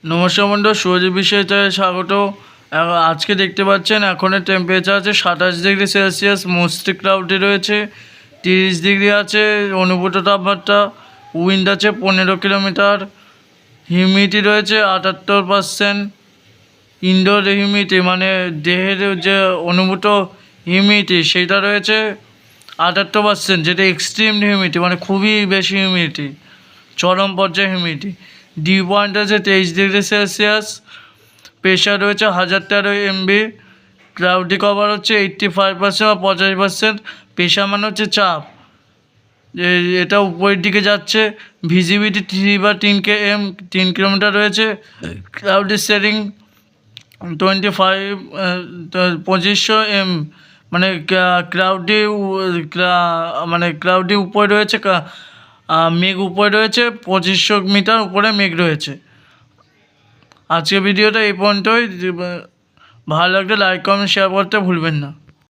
নমস্কার বন্ধু, সূর্য বিষয়তে স্বাগত। আজকে দেখতে পাচ্ছেন এখনের টেম্পারেচার আছে 27 ডিগ্রি সেলসিয়াস, মোস্টলি ক্লাউডি রয়েছে। 30 ডিগ্রি আছে অনুভূত তাপমাত্রা। উইন্ড আছে 15 কিলোমিটার। হিউমিডিটি রয়েছে 78%। ইনডোর হিউমিডিটি মানে দেহের যে অনুভূত হিউমিডিটি সেটা রয়েছে 78%, যেটা এক্সট্রিম হিউমিডিটি মানে খুবই বেশি হিউমিডিটি, চরম পর্যায়ে হিউমিডিটি। ডিউ পয়েন্ট আছে 23 ডিগ্রি সেলসিয়াস। প্রেশার রয়েছে 1013 MB। ক্লাউডি কভার হচ্ছে 85% বা 85%। প্রেশার মানে হচ্ছে চাপ, এটা উপরের দিকে যাচ্ছে। ভিজিবিলিটি 3/3 km, 3 কিলোমিটার রয়েছে। ক্লাউডি সেটিং 2500 মানে ক্লাউডি উপরে রয়েছে, মেঘ উপরে রয়েছে, 2500 মিটার উপরে মেঘ রয়েছে। আজকের ভিডিওটা এই পর্যন্তই। ভালো লাগলে লাইক কমেন্ট শেয়ার করতে ভুলবেন না।